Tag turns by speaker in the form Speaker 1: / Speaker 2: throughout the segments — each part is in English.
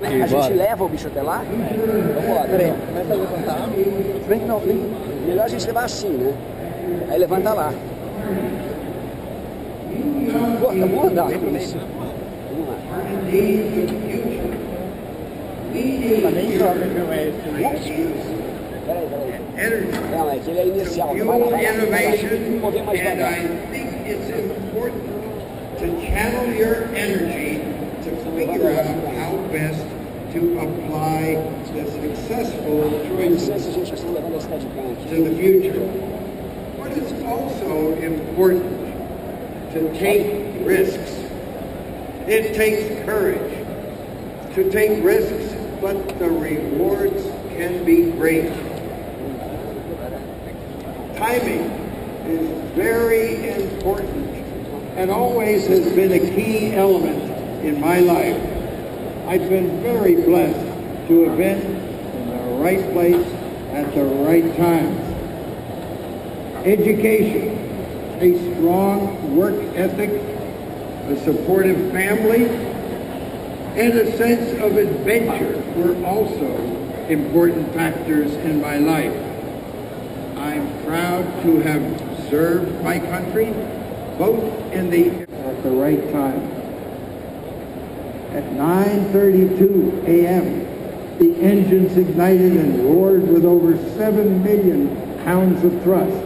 Speaker 1: A gente leva o bicho até lá? Vambora. Peraí, começa a levantar. Vem, não, vem. Melhor a gente levar assim, né? Aí levanta lá. Pô, tá bom andar com isso. Vamos lá. Tá bem jovem, meu mestre. Peraí. Não, é que ele é inicial. Vai lá, um pouquinho mais devagar.
Speaker 2: To channel your energy to figure out how best to apply the successful choices to the future. But it's also important to take risks. It takes courage to take risks, but the rewards can be great. Timing is very important and always has been a key element in my life. I've been very blessed to have been in the right place at the right time. Education, a strong work ethic, a supportive family, and a sense of adventure were also important factors in my life. I'm proud to have served my country both at the right time. At 9:32 a.m., the engines ignited and roared with over 7 million pounds of thrust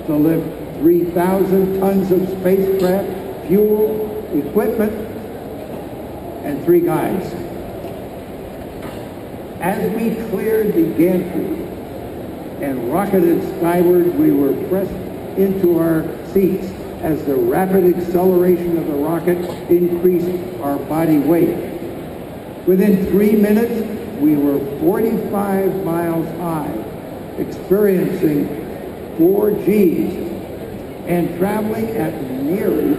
Speaker 2: to lift 3,000 tons of spacecraft, fuel, equipment, and 3 guys. As we cleared the gantry and rocketed skyward, we were pressed into our seats as the rapid acceleration of the rocket increased our body weight. Within 3 minutes, we were 45 miles high, experiencing 4 Gs and traveling at nearly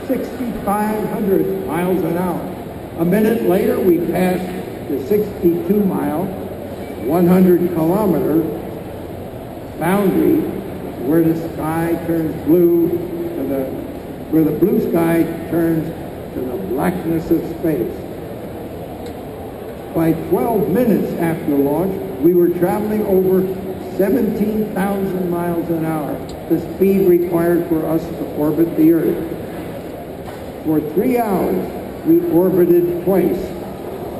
Speaker 2: 6,500 miles an hour. A minute later, we passed the 62-mile, 100-kilometer boundary where the sky turns blue, where the blue sky turns to the blackness of space. By 12 minutes after launch, we were traveling over 17,000 miles an hour, the speed required for us to orbit the Earth. For 3 hours, we orbited twice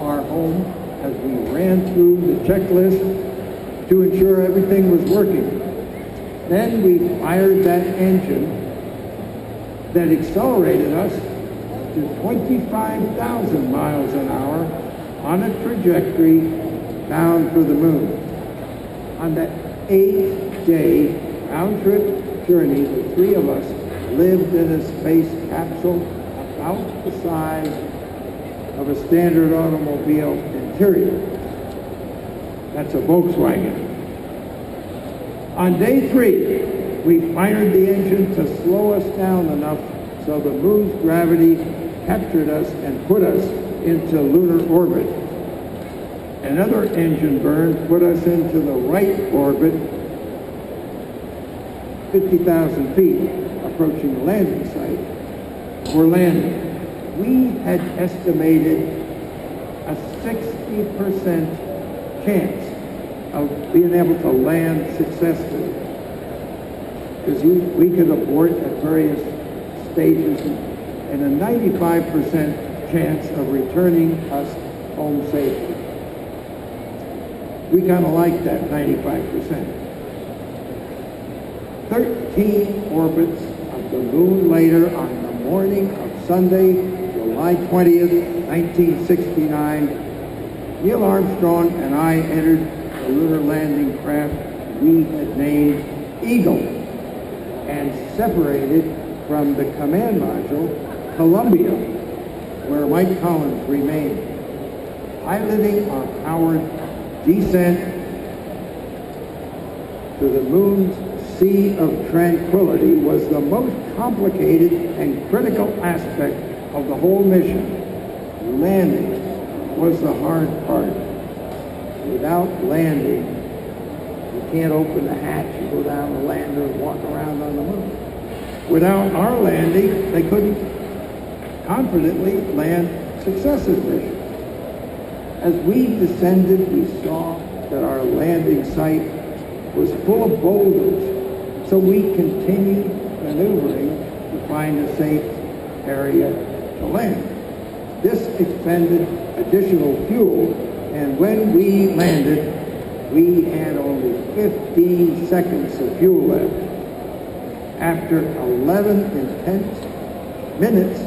Speaker 2: our home as we ran through the checklist to ensure everything was working. Then we fired that engine that accelerated us to 25,000 miles an hour on a trajectory bound for the moon. On that 8-day round-trip journey, the 3 of us lived in a space capsule about the size of a standard automobile interior. That's a Volkswagen. On day 3, we fired the engine to slow us down enough so the moon's gravity captured us and put us into lunar orbit. Another engine burn put us into the right orbit, 50,000 feet, approaching the landing site. For landing, we had estimated a 60% chance of being able to land successfully, because we could abort at various stages, and a 95% chance of returning us home safely. We kind of like that 95%. 13 orbits of the moon later, on the morning of Sunday, July 20th, 1969, Neil Armstrong and I entered the lunar landing craft we had named Eagle and separated from the command module, Columbia, where Mike Collins remained. Piloting our powered descent to the moon's Sea of Tranquility was the most complicated and critical aspect of the whole mission. Landing was the hard part. Without landing, you can't open the hatch and go down the lander and walk around on the moon. Without our landing, they couldn't confidently land successive missions. As we descended, we saw that our landing site was full of boulders, so we continued maneuvering to find a safe area to land. This expended additional fuel, and when we landed, we had only 15 seconds of fuel left. After 11 intense minutes,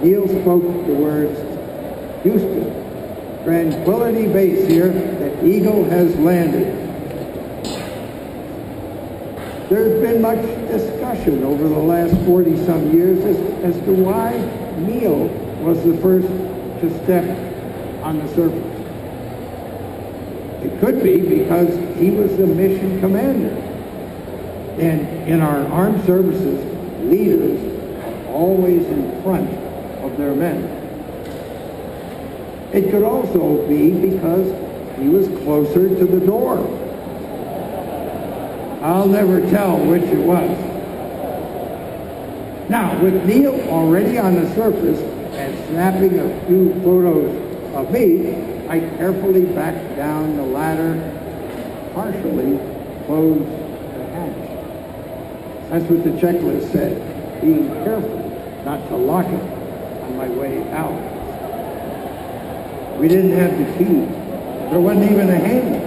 Speaker 2: Neil spoke the words, "Houston, Tranquility Base here, the Eagle has landed." There's been much discussion over the last 40-some years as to why Neil was the first to step on the surface. It could be because he was the mission commander. And in our armed services, leaders are always in front of their men. It could also be because he was closer to the door. I'll never tell which it was. Now, with Neil already on the surface and snapping a few photos of me, I carefully backed down the ladder, partially closed the hatch. That's what the checklist said, being careful not to lock it on my way out. We didn't have the key. There wasn't even a handle.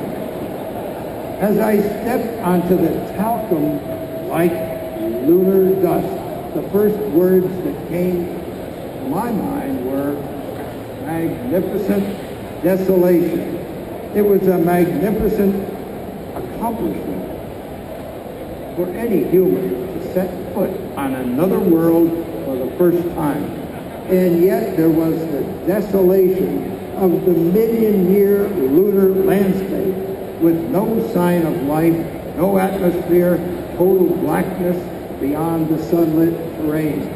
Speaker 2: As I stepped onto the talcum-like lunar dust, the first words that came to my mind were magnificent desolation. It was a magnificent accomplishment for any human to set foot on another world for the first time. And yet there was the desolation of the million-year lunar landscape with no sign of life, no atmosphere, total blackness beyond the sunlit terrain.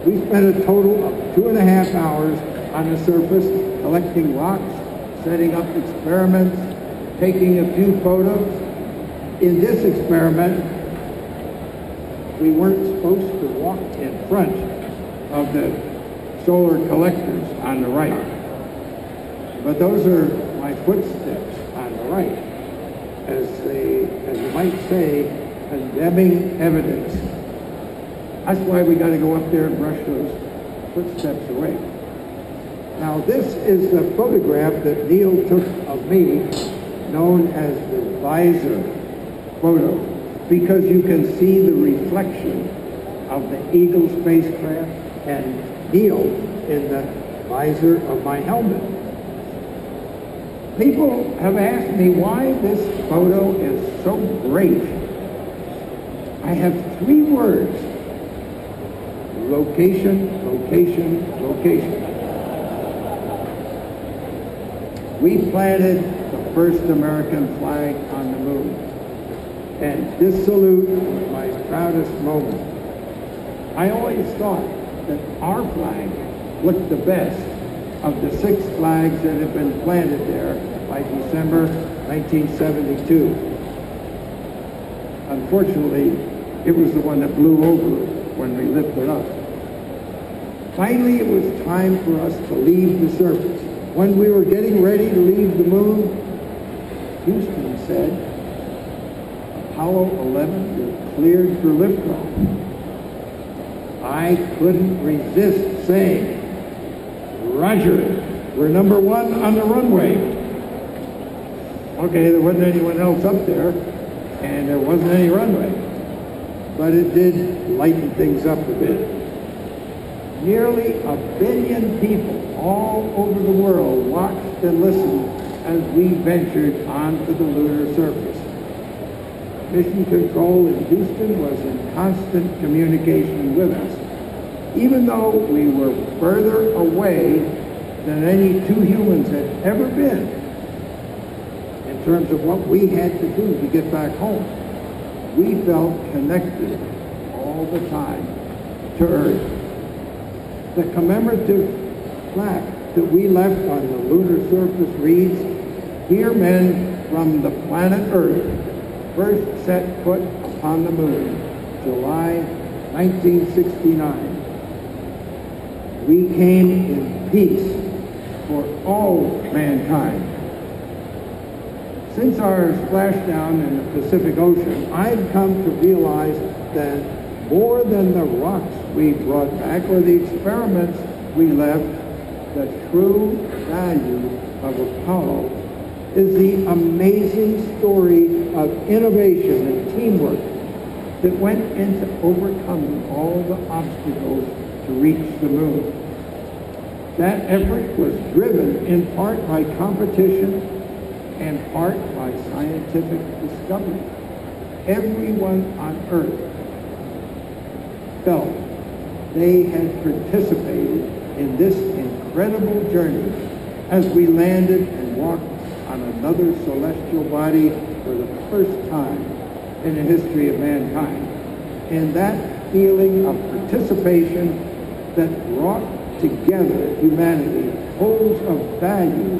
Speaker 2: We spent a total of 2.5 hours on the surface collecting rocks, setting up experiments, taking a few photos. In this experiment, we weren't supposed to walk in front of the solar collectors on the right. But those are my footsteps on the right, as you might say, condemning evidence. That's why we got to go up there and brush those footsteps away. Now, this is the photograph that Neil took of me, known as the visor photo, because you can see the reflection of the Eagle spacecraft and Neil in the visor of my helmet. People have asked me why this photo is so great. I have 3 words: location, location, location. We planted the first American flag on the moon, and this salute was my proudest moment. I always thought that our flag looked the best of the 6 flags that had been planted there by December 1972. Unfortunately, it was the one that blew over when we lifted up. Finally, it was time for us to leave the surface. When we were getting ready to leave the moon, Houston said, Apollo 11 is cleared for liftoff. I couldn't resist saying, Roger, we're number 1 on the runway. Okay, there wasn't anyone else up there, and there wasn't any runway. But it did lighten things up a bit. Nearly 1 billion people all over the world watched and listened as we ventured onto the lunar surface. Mission Control in Houston was in constant communication with us, even though we were further away than any 2 humans had ever been in terms of what we had to do to get back home. We felt connected all the time to Earth. The commemorative plaque that we left on the lunar surface reads, "Here men from the planet Earth first set foot upon the moon, July 1969. We came in peace for all mankind. Since our splashdown in the Pacific Ocean, I've come to realize that more than the rocks we brought back or the experiments we left, the true value of Apollo is the amazing story of innovation and teamwork that went into overcoming all the obstacles to reach the moon. That effort was driven in part by competition and part by scientific discovery. Everyone on Earth felt they had participated in this incredible journey as we landed and walked on another celestial body for the first time in the history of mankind. And that feeling of participation that brought together humanity holds a value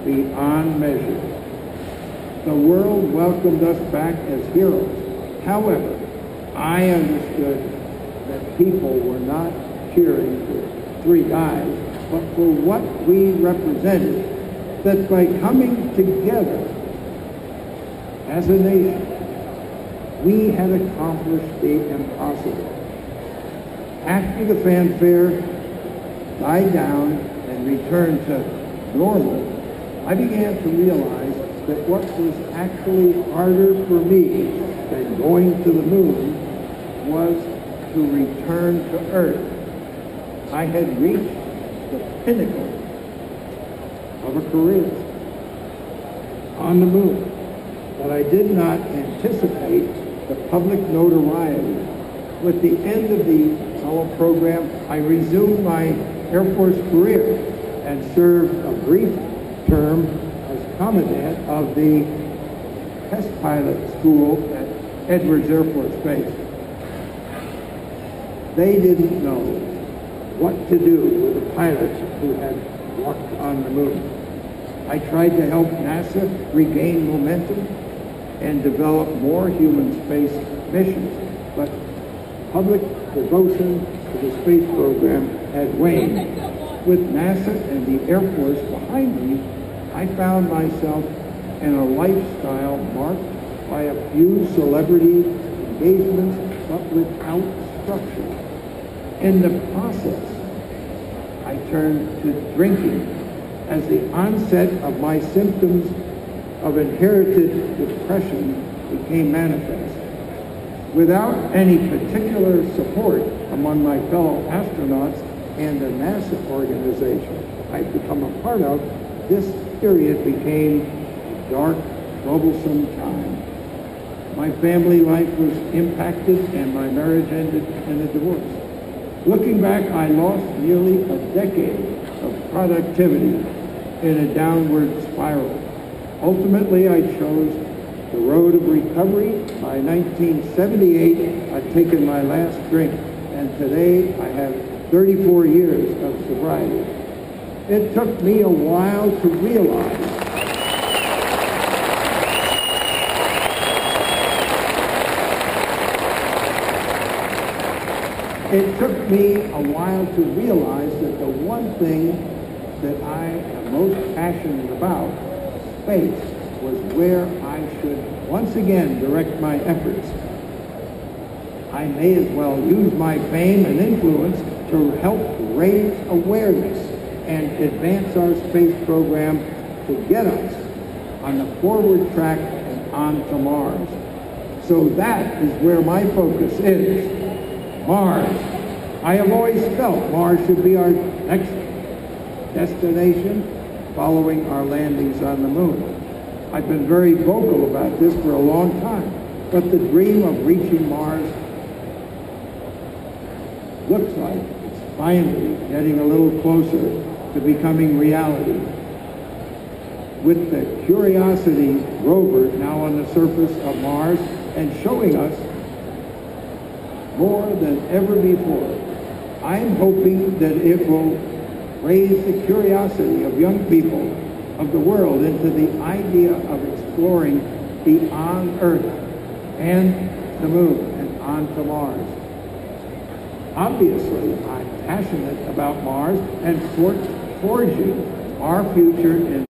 Speaker 2: beyond measure. The world welcomed us back as heroes. However, I understood that people were not cheering for three guys, but for what we represented, that by coming together as a nation, we had accomplished the impossible. After the fanfare died down and returned to normal, I began to realize that what was actually harder for me than going to the moon was to return to Earth. I had reached the pinnacle of a career on the moon, but I did not anticipate the public notoriety. With the end of the Apollo program, I resumed my Air Force career and served a brief term as commandant of the test pilot school at Edwards Air Force Base. They didn't know what to do with the pilots who had walked on the moon. I tried to help NASA regain momentum and develop more human space missions, but public devotion to the space program had waned. With NASA and the Air Force behind me, I found myself in a lifestyle marked by a few celebrity engagements, but without structure. In the process, I turned to drinking as the onset of my symptoms of inherited depression became manifest. Without any particular support among my fellow astronauts and the NASA organization I'd become a part of, this period became a dark, troublesome time. My family life was impacted and my marriage ended in a divorce. Looking back, I lost nearly a decade of productivity in a downward spiral. Ultimately, I chose the road of recovery. By 1978, I'd taken my last drink, and today I have 34 years of sobriety. It took me a while to realize that the one thing that I am most passionate about, space, was where I should once again direct my efforts. I may as well use my fame and influence to help raise awareness and advance our space program to get us on the forward track and on to Mars. So that is where my focus is, Mars. I have always felt Mars should be our next destination following our landings on the moon. I've been very vocal about this for a long time, but the dream of reaching Mars looks like it's finally getting a little closer to becoming reality. With the Curiosity rover now on the surface of Mars and showing us more than ever before, I'm hoping that it will raise the curiosity of young people of the world into the idea of exploring beyond Earth and the moon and onto Mars. Obviously, I'm passionate about Mars and forging Our future is